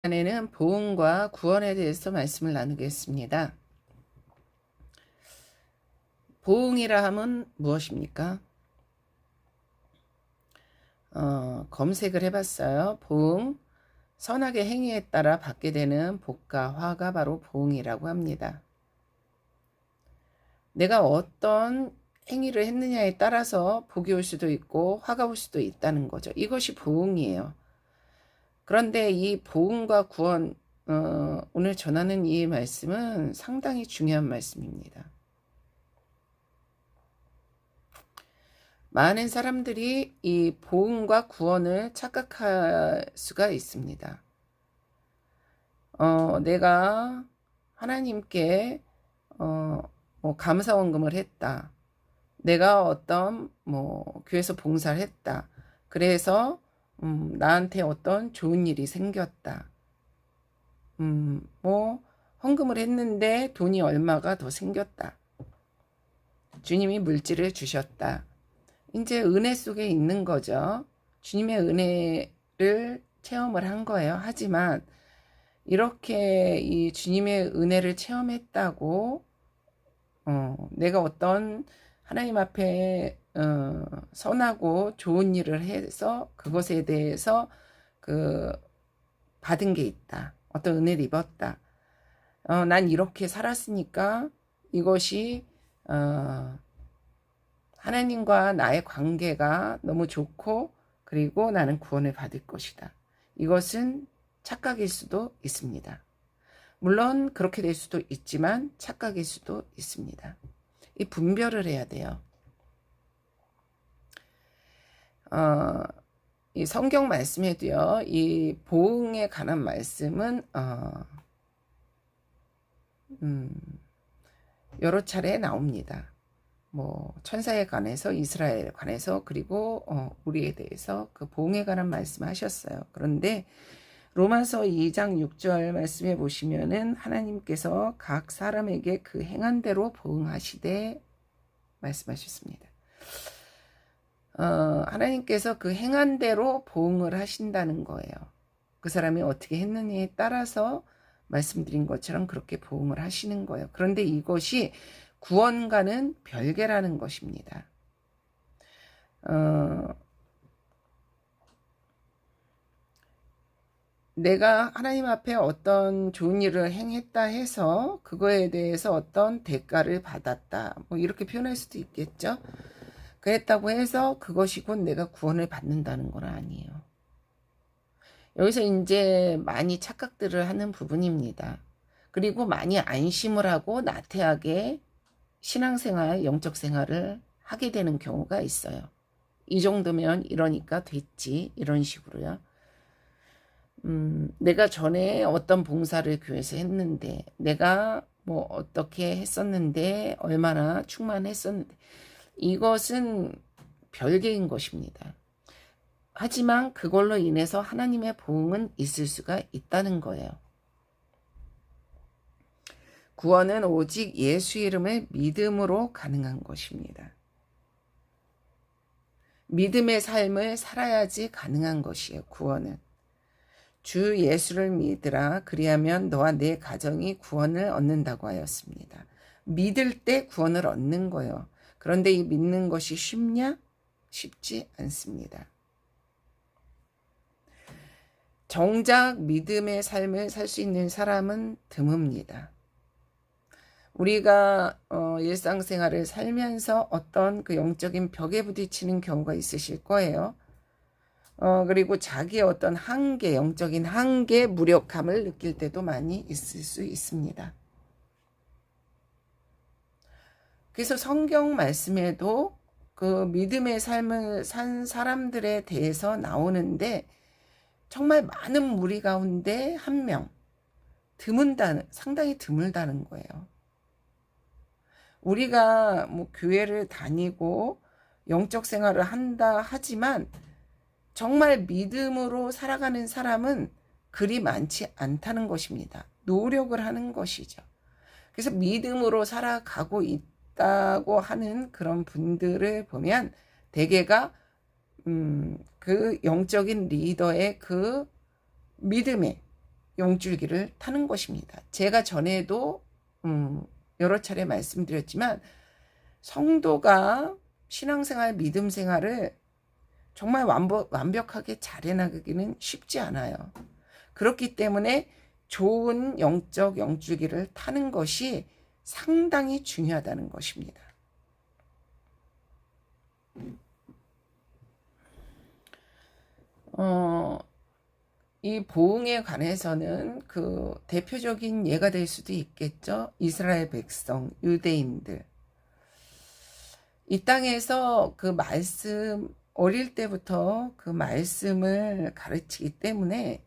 시간에는 보응과 구원에 대해서 말씀을 나누겠습니다. 보응이라 함은 무엇입니까? 검색을 해봤어요. 보응, 선악의 행위에 따라 받게 되는 복과 화가 바로 보응이라고 합니다. 내가 어떤 행위를 했느냐에 따라서 복이 올 수도 있고 화가 올 수도 있다는 거죠. 이것이 보응이에요. 그런데 이 보응과 구원, 오늘 전하는 이 말씀은 상당히 중요한 말씀입니다. 많은 사람들이 이 보응과 구원을 착각할 수가 있습니다. 내가 하나님께 감사원금을 했다. 내가 어떤 교회에서 봉사를 했다. 그래서 나한테 어떤 좋은 일이 생겼다. 헌금을 했는데 돈이 얼마가 더 생겼다. 주님이 물질을 주셨다. 이제 은혜 속에 있는 거죠. 주님의 은혜를 체험을 한 거예요. 하지만 이렇게 이 주님의 은혜를 체험했다고 내가 어떤 하나님 앞에 선하고 좋은 일을 해서 그것에 대해서 받은 게 있다. 어떤 은혜를 입었다. 난 이렇게 살았으니까 이것이 하나님과 나의 관계가 너무 좋고 그리고 나는 구원을 받을 것이다. 이것은 착각일 수도 있습니다. 물론 그렇게 될 수도 있지만 착각일 수도 있습니다. 이 분별을 해야 돼요. 이 성경 말씀에도요, 이 보응에 관한 말씀은 여러 차례 나옵니다. 천사에 관해서, 이스라엘에 관해서, 그리고 우리에 대해서 그 보응에 관한 말씀하셨어요. 그런데 로마서 2장 6절 말씀해 보시면은 하나님께서 각 사람에게 그 행한 대로 보응하시되 말씀하셨습니다. 하나님께서 그 행한 대로 보응을 하신다는 거예요. 그 사람이 어떻게 했느냐에 따라서 말씀드린 것처럼 그렇게 보응을 하시는 거예요. 그런데 이것이 구원과는 별개라는 것입니다. 내가 하나님 앞에 어떤 좋은 일을 행했다 해서 그거에 대해서 어떤 대가를 받았다. 이렇게 표현할 수도 있겠죠. 그랬다고 해서 그것이 곧 내가 구원을 받는다는 건 아니에요. 여기서 이제 많이 착각들을 하는 부분입니다. 그리고 많이 안심을 하고 나태하게 신앙생활, 영적 생활을 하게 되는 경우가 있어요. 이 정도면 이러니까 됐지, 이런 식으로요. 내가 전에 어떤 봉사를 교회에서 했는데, 내가 어떻게 했었는데, 얼마나 충만했었는데, 이것은 별개인 것입니다. 하지만 그걸로 인해서 하나님의 보응은 있을 수가 있다는 거예요. 구원은 오직 예수 이름을 믿음으로 가능한 것입니다. 믿음의 삶을 살아야지 가능한 것이에요. 구원은. 주 예수를 믿으라. 그리하면 너와 내 가정이 구원을 얻는다고 하였습니다. 믿을 때 구원을 얻는 거예요. 그런데 이 믿는 것이 쉽냐? 쉽지 않습니다. 정작 믿음의 삶을 살 수 있는 사람은 드뭅니다. 우리가 일상생활을 살면서 어떤 그 영적인 벽에 부딪히는 경우가 있으실 거예요. 그리고 자기의 어떤 한계, 영적인 한계, 무력함을 느낄 때도 많이 있을 수 있습니다. 그래서 성경 말씀에도 그 믿음의 삶을 산 사람들에 대해서 나오는데 정말 많은 무리 가운데 한 명, 상당히 드물다는 거예요. 우리가 교회를 다니고 영적 생활을 한다 하지만 정말 믿음으로 살아가는 사람은 그리 많지 않다는 것입니다. 노력을 하는 것이죠. 그래서 믿음으로 살아가고 있다고 하는 그런 분들을 보면 대개가 그 영적인 리더의 그 믿음에 용줄기를 타는 것입니다. 제가 전에도 여러 차례 말씀드렸지만 성도가 신앙생활, 믿음생활을 정말 완벽하게 잘 해나가기는 쉽지 않아요. 그렇기 때문에 좋은 영적 영줄기를 타는 것이 상당히 중요하다는 것입니다. 이 보응에 관해서는 그 대표적인 예가 될 수도 있겠죠. 이스라엘 백성, 유대인들. 이 땅에서 그 말씀, 어릴 때부터 그 말씀을 가르치기 때문에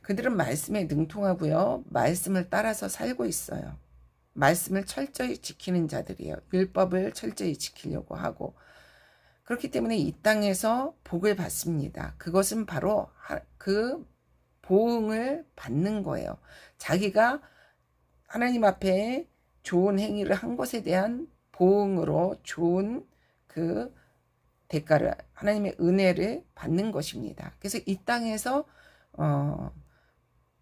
그들은 말씀에 능통하고요. 말씀을 따라서 살고 있어요. 말씀을 철저히 지키는 자들이에요. 율법을 철저히 지키려고 하고. 그렇기 때문에 이 땅에서 복을 받습니다. 그것은 바로 그 보응을 받는 거예요. 자기가 하나님 앞에 좋은 행위를 한 것에 대한 보응으로 좋은 그 대가를, 하나님의 은혜를 받는 것입니다. 그래서 이 땅에서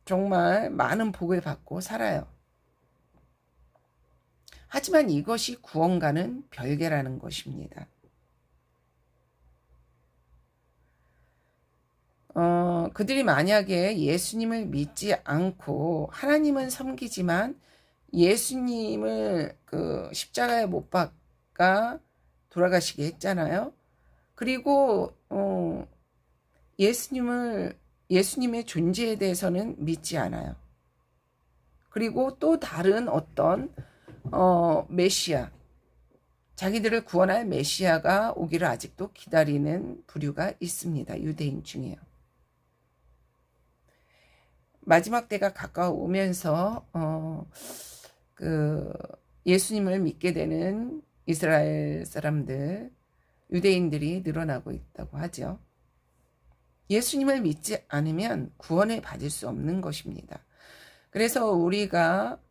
정말 많은 복을 받고 살아요. 하지만 이것이 구원과는 별개라는 것입니다. 그들이 만약에 예수님을 믿지 않고 하나님은 섬기지만 예수님을 그 십자가에 못 박아 돌아가시게 했잖아요. 그리고 예수님의 존재에 대해서는 믿지 않아요. 그리고 또 다른 어떤 메시아, 자기들을 구원할 메시아가 오기를 아직도 기다리는 부류가 있습니다. 유대인 중에요. 마지막 때가 가까워오면서 그 예수님을 믿게 되는 이스라엘 사람들, 유대인들이 늘어나고 있다고 하죠. 예수님을 믿지 않으면 구원을 받을 수 없는 것입니다. 그래서 우리가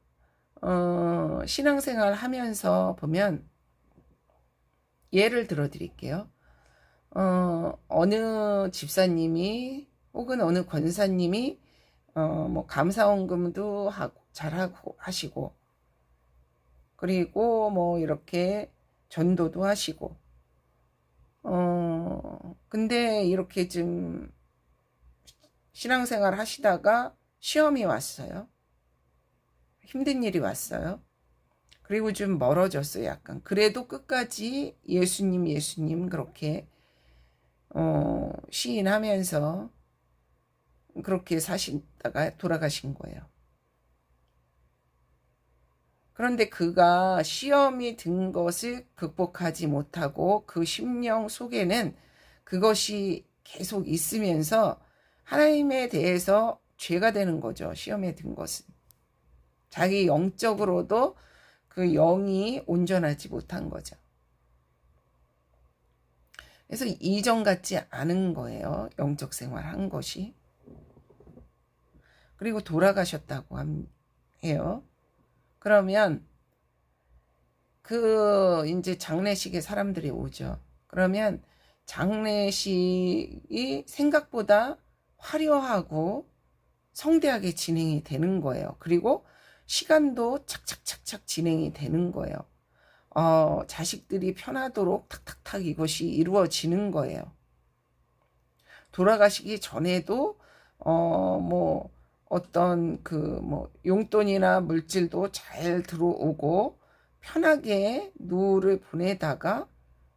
신앙생활 하면서 보면 예를 들어 드릴게요. 어느 집사님이 혹은 어느 권사님이 뭐 감사원금도 잘하고 하시고, 그리고 뭐 이렇게 전도도 하시고, 근데 이렇게 좀 신앙생활 하시다가 시험이 왔어요. 힘든 일이 왔어요. 그리고 좀 멀어졌어요, 약간. 그래도 끝까지 예수님 그렇게 시인하면서 그렇게 사시다가 돌아가신 거예요. 그런데 그가 시험이 든 것을 극복하지 못하고 그 심령 속에는 그것이 계속 있으면서 하나님에 대해서 죄가 되는 거죠. 시험에 든 것은. 자기 영적으로도 그 영이 온전하지 못한 거죠. 그래서 이전 같지 않은 거예요. 영적 생활 한 것이. 그리고 돌아가셨다고 해요. 그러면 그 이제 장례식에 사람들이 오죠. 그러면 장례식이 생각보다 화려하고 성대하게 진행이 되는 거예요. 그리고 시간도 착착착착 진행이 되는 거예요. 자식들이 편하도록 탁탁탁 이것이 이루어지는 거예요. 돌아가시기 전에도 뭐 어떤 그 뭐 용돈이나 물질도 잘 들어오고 편하게 노후를 보내다가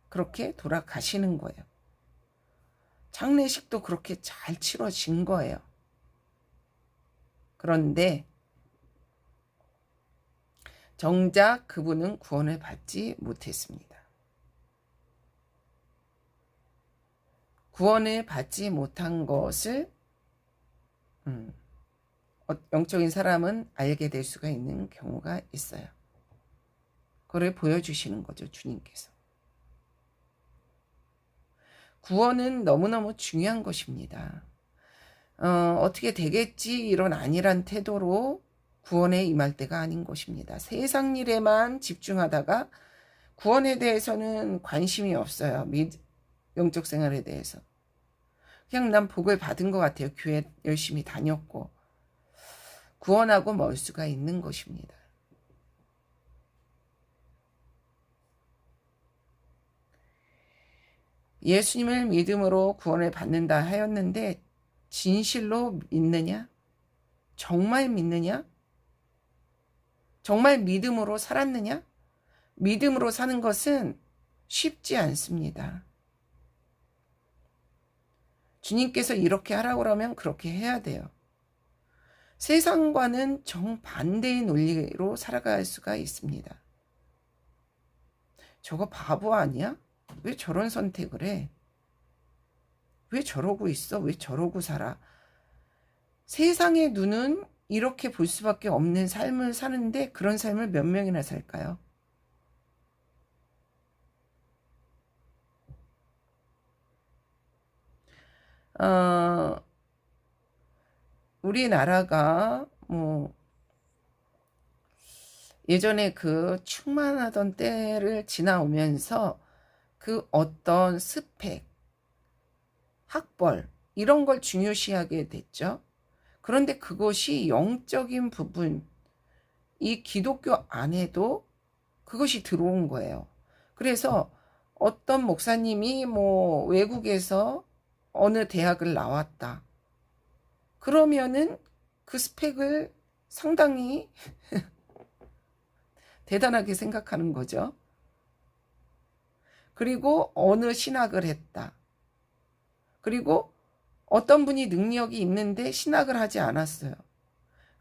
그렇게 돌아가시는 거예요. 장례식도 그렇게 잘 치러진 거예요. 그런데 정작 그분은 구원을 받지 못했습니다. 구원을 받지 못한 것을 영적인 사람은 알게 될 수가 있는 경우가 있어요. 그걸 보여주시는 거죠, 주님께서. 구원은 너무너무 중요한 것입니다. 어떻게 되겠지 이런 안일한 태도로 구원에 임할 때가 아닌 것입니다. 세상 일에만 집중하다가 구원에 대해서는 관심이 없어요. 영적 생활에 대해서. 그냥 난 복을 받은 것 같아요. 교회 열심히 다녔고. 구원하고 멀 수가 있는 것입니다. 예수님을 믿음으로 구원을 받는다 하였는데 진실로 믿느냐? 정말 믿느냐? 정말 믿음으로 살았느냐? 믿음으로 사는 것은 쉽지 않습니다. 주님께서 이렇게 하라고 그러면 그렇게 해야 돼요. 세상과는 정반대의 논리로 살아갈 수가 있습니다. 저거 바보 아니야? 왜 저런 선택을 해? 왜 저러고 있어? 왜 저러고 살아? 세상의 눈은 이렇게 볼 수밖에 없는 삶을 사는데 그런 삶을 몇 명이나 살까요? 우리나라가 예전에 그 충만하던 때를 지나오면서 그 어떤 스펙, 학벌 이런 걸 중요시하게 됐죠. 그런데 그것이 영적인 부분, 이 기독교 안에도 그것이 들어온 거예요. 그래서 어떤 목사님이 외국에서 어느 대학을 나왔다. 그러면은 그 스펙을 상당히 대단하게 생각하는 거죠. 그리고 어느 신학을 했다. 그리고 어떤 분이 능력이 있는데 신학을 하지 않았어요.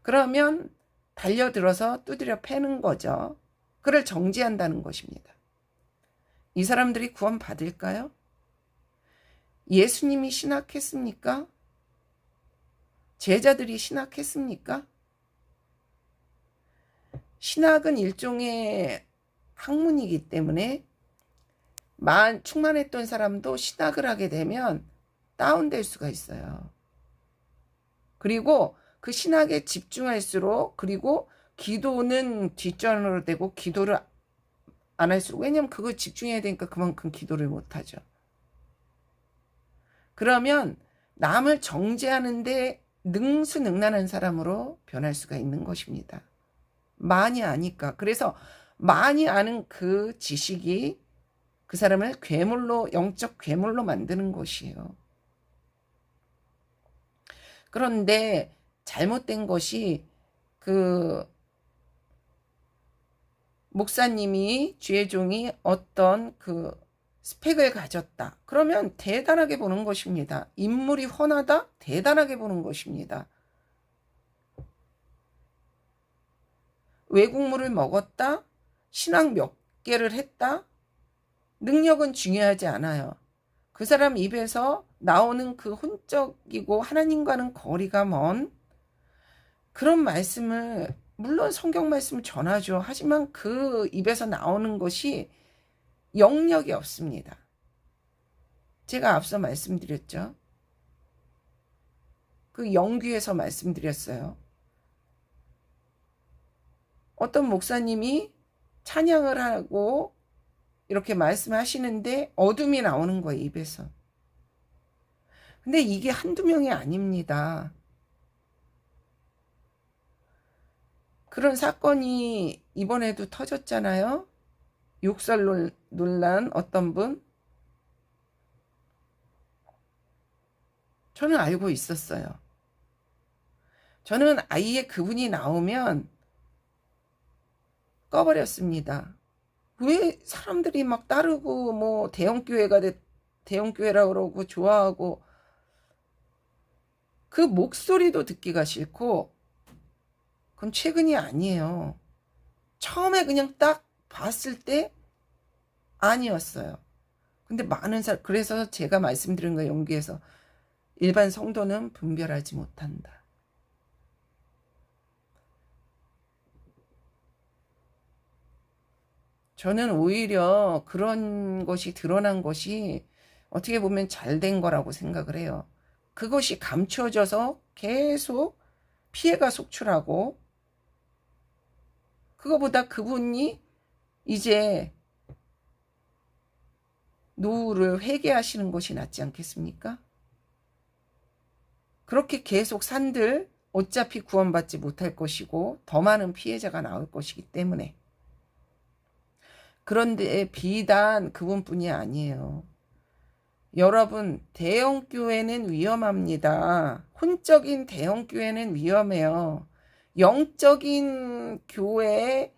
그러면 달려들어서 두드려 패는 거죠. 그를 정죄한다는 것입니다. 이 사람들이 구원 받을까요? 예수님이 신학했습니까? 제자들이 신학했습니까? 신학은 일종의 학문이기 때문에 충만했던 사람도 신학을 하게 되면 다운될 수가 있어요. 그리고 그 신학에 집중할수록, 그리고 기도는 뒷전으로 되고 기도를 안 할수록, 왜냐면 그걸 집중해야 되니까 그만큼 기도를 못하죠. 그러면 남을 정죄하는데 능수능란한 사람으로 변할 수가 있는 것입니다. 많이 아니까. 그래서 많이 아는 그 지식이 그 사람을 괴물로, 영적 괴물로 만드는 것이에요. 그런데 잘못된 것이 그 목사님이, 주의 종이 어떤 그 스펙을 가졌다. 그러면 대단하게 보는 것입니다. 인물이 훤하다? 대단하게 보는 것입니다. 외국물을 먹었다? 신학 몇 개를 했다? 능력은 중요하지 않아요. 그 사람 입에서 나오는 그 혼적이고 하나님과는 거리가 먼 그런 말씀을, 물론 성경 말씀을 전하죠. 하지만 그 입에서 나오는 것이 영역이 없습니다. 제가 앞서 말씀드렸죠. 그 영귀에서 말씀드렸어요. 어떤 목사님이 찬양을 하고 이렇게 말씀하시는데 어둠이 나오는 거예요, 입에서. 근데 이게 한두 명이 아닙니다. 그런 사건이 이번에도 터졌잖아요. 욕설 논란, 어떤 분. 저는 알고 있었어요. 저는 아예 그분이 나오면 꺼버렸습니다. 왜 사람들이 막 따르고 대형교회라 그러고 좋아하고, 그 목소리도 듣기가 싫고. 그건 최근이 아니에요. 처음에 그냥 딱 봤을 때 아니었어요. 근데 많은 사람, 그래서 제가 말씀드린 거예요. 연기에서 일반 성도는 분별하지 못한다. 저는 오히려 그런 것이 드러난 것이 어떻게 보면 잘된 거라고 생각을 해요. 그것이 감춰져서 계속 피해가 속출하고, 그거보다 그분이 이제 노후를 회개하시는 것이 낫지 않겠습니까? 그렇게 계속 산들 어차피 구원받지 못할 것이고 더 많은 피해자가 나올 것이기 때문에. 그런데 비단 그분뿐이 아니에요. 여러분, 대형 교회는 위험합니다. 혼적인 대형 교회는 위험해요. 영적인 교회에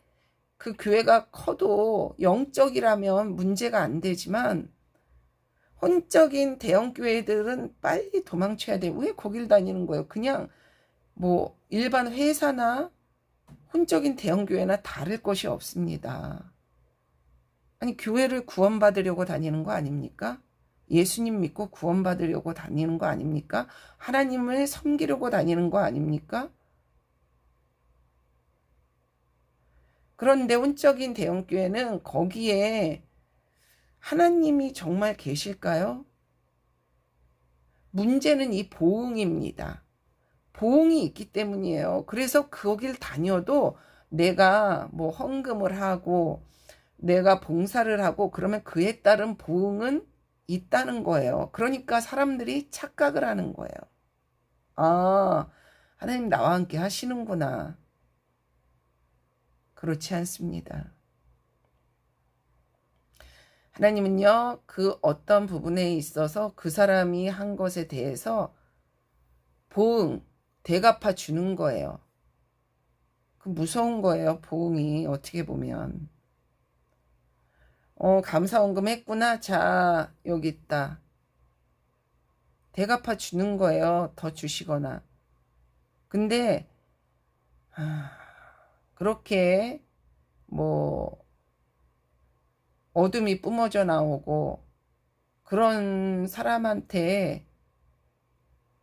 그 교회가 커도 영적이라면 문제가 안 되지만 혼적인 대형 교회들은 빨리 도망쳐야 돼. 왜 거길 다니는 거예요? 그냥 뭐 일반 회사나 혼적인 대형 교회나 다를 것이 없습니다. 아니, 교회를 구원받으려고 다니는 거 아닙니까? 예수님 믿고 구원받으려고 다니는 거 아닙니까? 하나님을 섬기려고 다니는 거 아닙니까? 그런데 혼적인 대형교회는 거기에 하나님이 정말 계실까요? 문제는 이 보응입니다. 보응이 있기 때문이에요. 그래서 거길 다녀도 내가 뭐 헌금을 하고 내가 봉사를 하고 그러면 그에 따른 보응은 있다는 거예요. 그러니까 사람들이 착각을 하는 거예요. 아, 하나님 나와 함께 하시는구나. 그렇지 않습니다. 하나님은요, 그 어떤 부분에 있어서 그 사람이 한 것에 대해서 보응, 대갚아 주는 거예요. 그 무서운 거예요, 보응이. 어떻게 보면. 감사원금 했구나. 자, 여기 있다. 대갚아 주는 거예요. 더 주시거나. 근데 그렇게 뭐 어둠이 뿜어져 나오고 그런 사람한테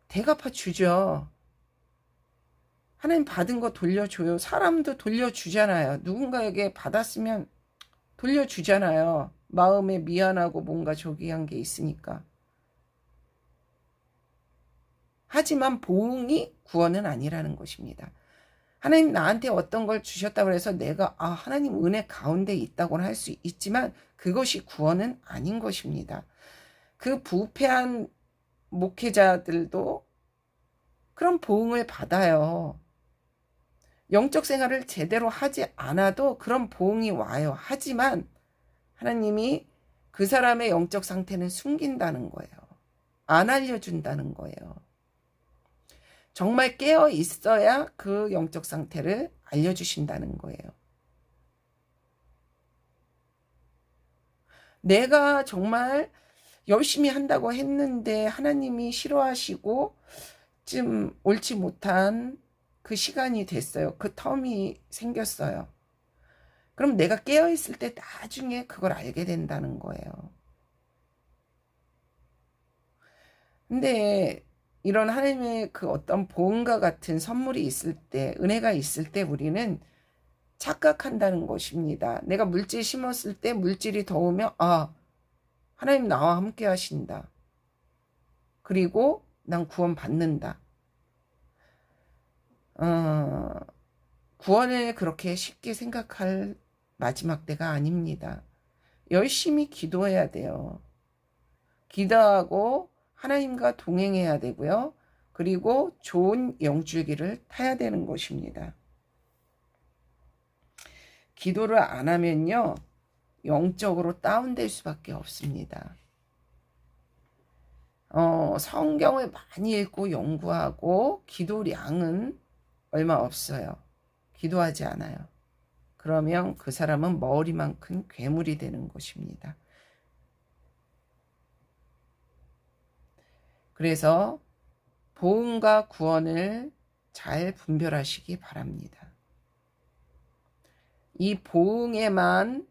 대갚아 주죠. 하나님 받은 거 돌려줘요. 사람도 돌려주잖아요. 누군가에게 받았으면 돌려주잖아요. 마음에 미안하고 뭔가 저기 한 게 있으니까. 하지만 보응이 구원은 아니라는 것입니다. 하나님 나한테 어떤 걸 주셨다고 해서 내가 하나님 은혜 가운데 있다고는 할 수 있지만 그것이 구원은 아닌 것입니다. 그 부패한 목회자들도 그런 보응을 받아요. 영적 생활을 제대로 하지 않아도 그런 보응이 와요. 하지만 하나님이 그 사람의 영적 상태는 숨긴다는 거예요. 안 알려준다는 거예요. 정말 깨어 있어야 그 영적 상태를 알려주신다는 거예요. 내가 정말 열심히 한다고 했는데 하나님이 싫어하시고 좀 옳지 못한 그 시간이 됐어요. 그 텀이 생겼어요. 그럼 내가 깨어있을 때 나중에 그걸 알게 된다는 거예요. 근데 이런 하나님의 그 어떤 보응과 같은 선물이 있을 때, 은혜가 있을 때 우리는 착각한다는 것입니다. 내가 물질 심었을 때 물질이 더우면 하나님 나와 함께 하신다. 그리고 난 구원 받는다. 구원을 그렇게 쉽게 생각할 마지막 때가 아닙니다. 열심히 기도해야 돼요. 기도하고 하나님과 동행해야 되고요. 그리고 좋은 영줄기를 타야 되는 것입니다. 기도를 안 하면요, 영적으로 다운될 수밖에 없습니다. 성경을 많이 읽고 연구하고 기도량은 얼마 없어요. 기도하지 않아요. 그러면 그 사람은 머리만큼 괴물이 되는 것입니다. 그래서 보응과 구원을 잘 분별하시기 바랍니다. 이 보응에만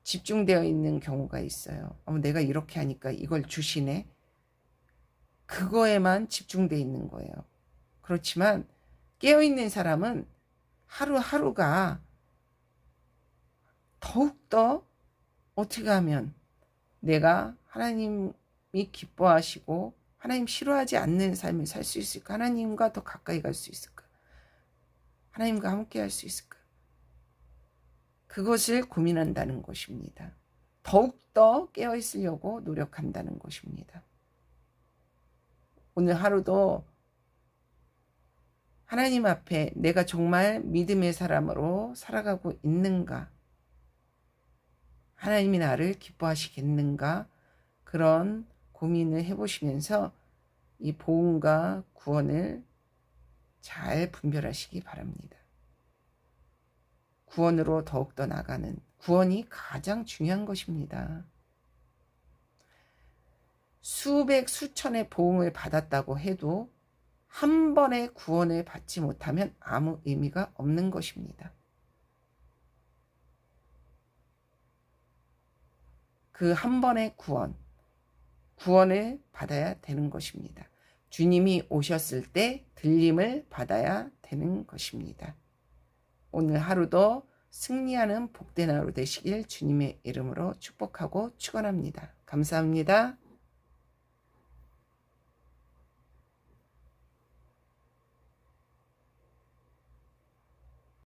집중되어 있는 경우가 있어요. 내가 이렇게 하니까 이걸 주시네. 그거에만 집중되어 있는 거예요. 그렇지만 깨어있는 사람은 하루하루가 더욱더 어떻게 하면 내가 하나님이 기뻐하시고 하나님 싫어하지 않는 삶을 살 수 있을까? 하나님과 더 가까이 갈 수 있을까? 하나님과 함께 할 수 있을까? 그것을 고민한다는 것입니다. 더욱더 깨어있으려고 노력한다는 것입니다. 오늘 하루도 하나님 앞에 내가 정말 믿음의 사람으로 살아가고 있는가? 하나님이 나를 기뻐하시겠는가? 그런 고민을 해보시면서 이 보응과 구원을 잘 분별하시기 바랍니다. 구원으로 더욱더 나가는 구원이 가장 중요한 것입니다. 수백 수천의 보응을 받았다고 해도 한 번의 구원을 받지 못하면 아무 의미가 없는 것입니다. 그 한 번의 구원을 받아야 되는 것입니다. 주님이 오셨을 때 들림을 받아야 되는 것입니다. 오늘 하루도 승리하는 복된 하루 되시길 주님의 이름으로 축복하고 축원합니다. 감사합니다.